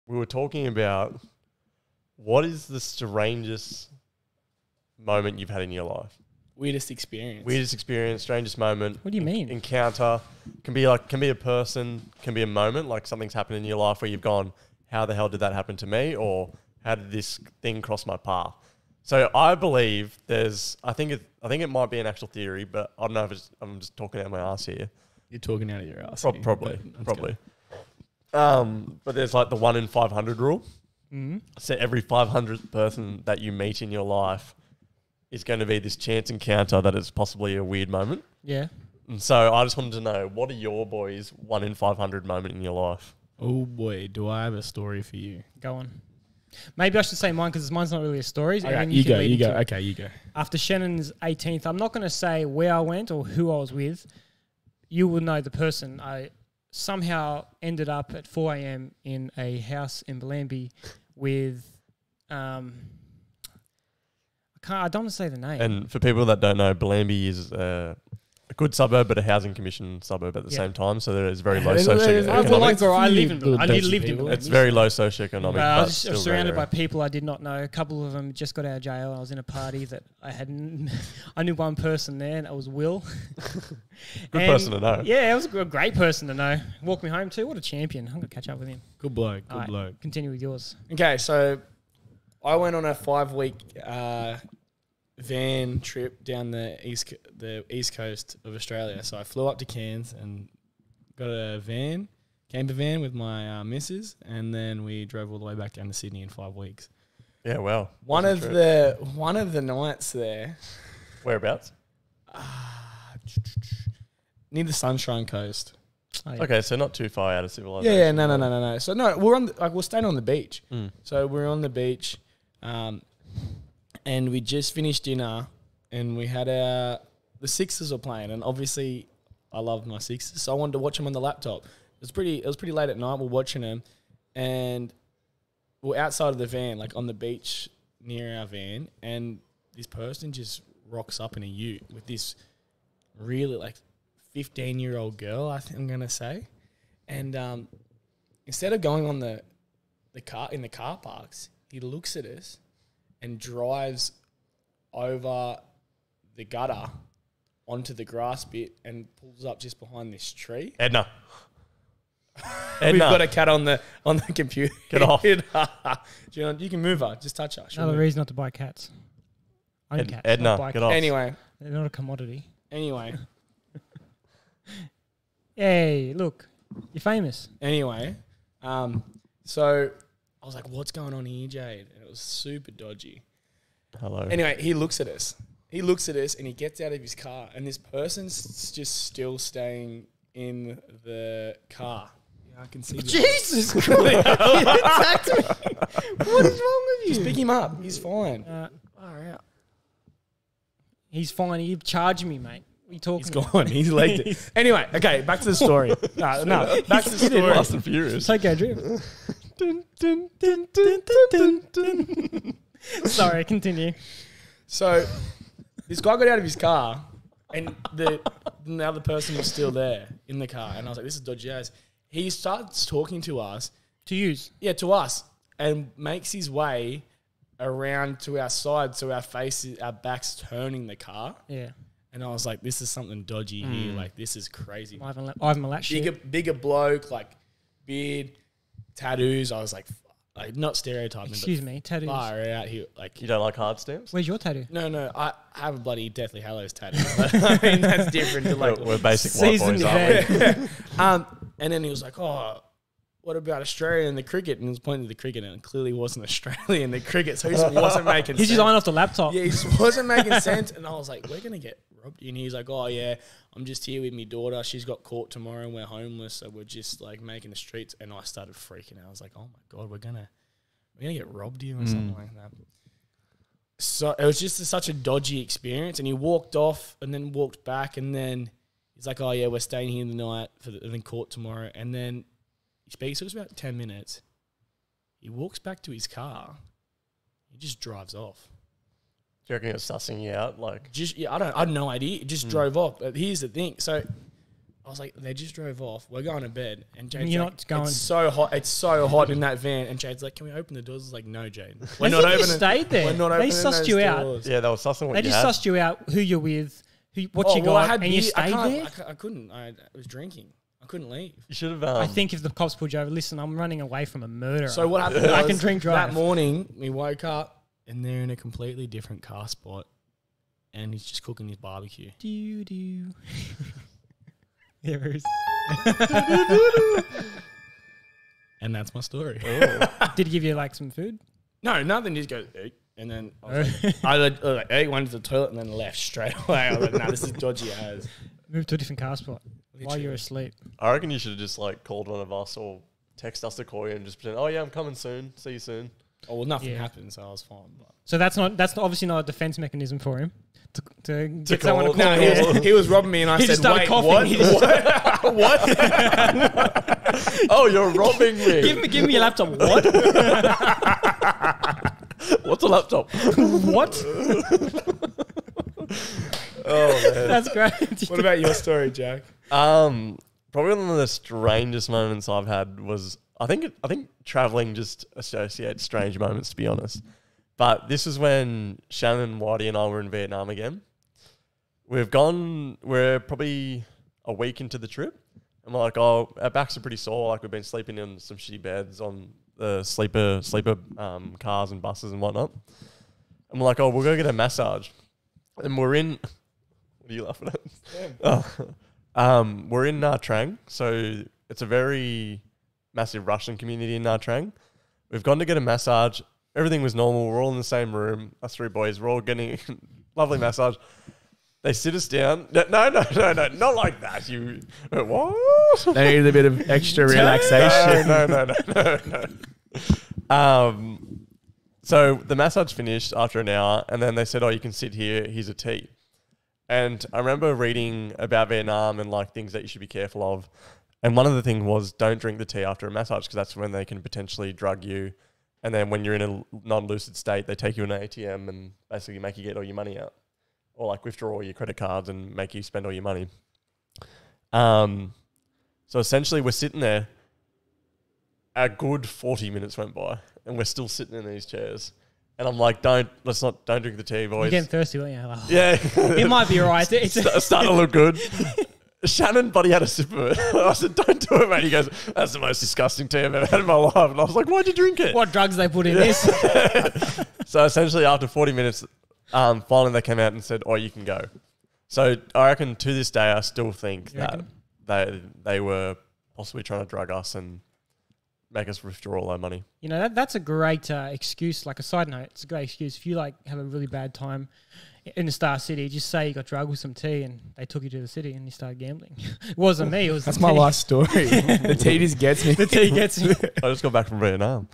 we were talking about what is the strangest moment you've had in your life? Weirdest experience. Weirdest experience, strangest moment. What do you mean? Encounter. Can be a person, can be a moment, like something's happened in your life where you've gone, how the hell did that happen to me? Or how did this thing cross my path? So I believe I think it might be an actual theory, but I don't know if I'm just talking out of my ass here. You're talking out of your ass. Probably. But there's like the 1 in 500 rule. Mm-hmm. So every 500th person that you meet in your life is going to be this chance encounter that is possibly a weird moment. Yeah. And so I just wanted to know, what are your boys' 1 in 500 moment in your life? Oh boy, do I have a story for you? Go on. Maybe I should say mine because mine's not really a story. Okay, you go. Okay, you go. After Shannon's 18th, I'm not going to say where I went or who I was with. You will know the person. I somehow ended up at 4 a.m. in a house in Bellambi with... I don't want to say the name. And for people that don't know, Bellambi is a good suburb, but a housing commission suburb at the same time. So there is very low socioeconomic. I lived in Bellambi. It's very low socioeconomic. I was surrounded by people I did not know. A couple of them just got out of jail. I was in a party that I knew one person there, and that was Will. Good person to know. Yeah, it was a great person to know. Walked me home too. What a champion. I'm going to catch up with him. Good bloke. Good bloke. Continue with yours. Okay, so I went on a 5-week van trip down the east coast of Australia. So I flew up to Cairns and got a camper van with my missus, and then we drove all the way back down to Sydney in 5 weeks. Yeah, well, one of the nights there. Whereabouts? Near the Sunshine Coast. Oh, yeah. Okay, so not too far out of civilization. Yeah, no. So no, we're staying on the beach. So we're on the beach. And we just finished dinner, and we had the Sixers were playing, and obviously I love my Sixers, so I wanted to watch them on the laptop. It was pretty late at night. We're watching them, and we're outside of the van, like on the beach near our van, and this person just rocks up in a ute with this really like 15-year-old girl, I think I'm gonna say, and instead of going on the car parks, he looks at us and drives over the gutter onto the grass bit and pulls up just behind this tree. Edna. We've got a cat on the computer. Get off. You can move her. Just touch her. Another reason not to buy cats. Own cats. Edna, get off. Anyway. They're not a commodity. Anyway. Hey, look. You're famous. Anyway. So I was like, what's going on here, Jade? And it was super dodgy. Hello. Anyway, he looks at us. And he gets out of his car, and this person's just still staying in the car. Yeah, I can see that. Jesus Christ. He attacked me. What is wrong with you? Just pick him up. He's fine. He's fine. He charged me, mate. What are you talking He's about? gone. He's legged it. Anyway, okay, back to the story. No, back to the story. Fast and Furious. Tokyo Drift. Sorry, continue. So this guy got out of his car, and the other person was still there in the car, and I was like, this is dodgy ass. He starts talking to us. To use? Yeah, to us, and makes his way around to our side, so our back's turning the car. Yeah. And I was like, this is something dodgy here. Like, this is crazy. Ivan Milat shit. Bigger bloke, like beard, tattoos. I was like not stereotyping. Excuse me, tattoos. Far out here. Like, You don't like hard stamps? Where's your tattoo? No, I have a bloody Deathly Hallows tattoo. I mean, that's different to like we're basic white boys, aren't we? And then he was like, oh, what about Australia and the cricket? And he was pointing to the cricket, and it clearly wasn't Australian, the cricket, so he just wasn't making sense. He's just eyeing off the laptop. Yeah, he just wasn't making sense. And I was like, we're going to get robbed. And he's like, oh, yeah, I'm just here with my daughter. She's got caught tomorrow, and we're homeless, so we're just like making the streets. And I started freaking out. I was like, oh, my God, we're gonna get robbed here or something like that. So it was just such a dodgy experience. And he walked off and then walked back, and then he's like, oh, yeah, we're staying here the night and then court tomorrow. And then he speaks to us about 10 minutes. He walks back to his car. He just drives off. Do you reckon you're sussing you out? Like, I had no idea. It just drove off. But here's the thing. So I was like, they just drove off. We're going to bed. And Jade's You're like, not going. it's so hot. It's so hot in that van. And Jade's like, can we open the doors? I was like, no, Jade. We're I not think you opening. stayed there. We're not They opening sussed those you out. doors. Yeah, they were sussing what They you just had. sussed you out, who you're with, what you Well, I got, had and you beer. stayed there. I couldn't. I was drinking. I couldn't leave. You should have. I think if the cops pulled you over, listen, I'm running away from a murderer. So what happened I was can drink drive. that morning, we woke up and they're in a completely different car spot and he's just cooking his barbecue. Do. Yeah, there is. And that's my story. Did he give you like some food? No, nothing. Just goes, eat. And then I was like, ate, went to the toilet and then left straight away. I was like, nah, this is dodgy as. Move to a different car spot while you're asleep. I reckon you should have just like called one of us or text us to call you and just pretend, oh yeah, I'm coming soon. See you soon. Oh, well, nothing Yeah. happened, so I was fine. But. So that's obviously not a defense mechanism for him to get call someone to it. call No, you. he was robbing me and I He said, just started wait, coughing. what? He just- What? Oh, you're robbing me. Give me your laptop. What? What's a laptop? What? Oh man. That's great. What about your story, Jack? Probably one of the strangest moments I've had was I think traveling just associates strange moments, to be honest. But this is when Shannon, Whitey, and I were in Vietnam again. We're probably a week into the trip, and we're like, oh, our backs are pretty sore. Like we've been sleeping in some shitty beds on the sleeper cars and buses and whatnot. And we're like, oh, we'll go get a massage. And we're in. What are you laughing at? We're in Nha Trang, so it's a very massive Russian community in Nha Trang. We've gone to get a massage. Everything was normal. We're all in the same room. Us three boys. We're all getting lovely massage. They sit us down. No, not like that. You what? They need a bit of extra relaxation. No. So the massage finished after an hour, and then they said, "Oh, you can sit here. Here's a tea." And I remember reading about Vietnam and like things that you should be careful of. And one of the things was don't drink the tea after a massage because that's when they can potentially drug you. And then when you're in a non-lucid state, they take you in an ATM and basically make you get all your money out, or like withdraw all your credit cards and make you spend all your money. So essentially, we're sitting there. A good 40 minutes went by, and we're still sitting in these chairs. And I'm like, don't drink the tea, boys. You're getting thirsty, weren't you? Like, Yeah. it might be all right. It's Starting to look good. Shannon, buddy, had a sip of it. I said, don't do it, mate. He goes, that's the most disgusting tea I've ever had in my life. And I was like, why'd you drink it? what drugs they put in this? So essentially, after 40 minutes, finally they came out and said, oh, you can go. So I reckon to this day, I still think You that they were possibly trying to drug us and make us withdraw all our money. You know, that's a great excuse. Like a side note, it's a great excuse. If you like have a really bad time in the Star City, just say you got drugged with some tea and they took you to the city and you started gambling. It wasn't me. It was That's the my tea. life story. The tea just gets me. The tea gets me. I just got back from Vietnam.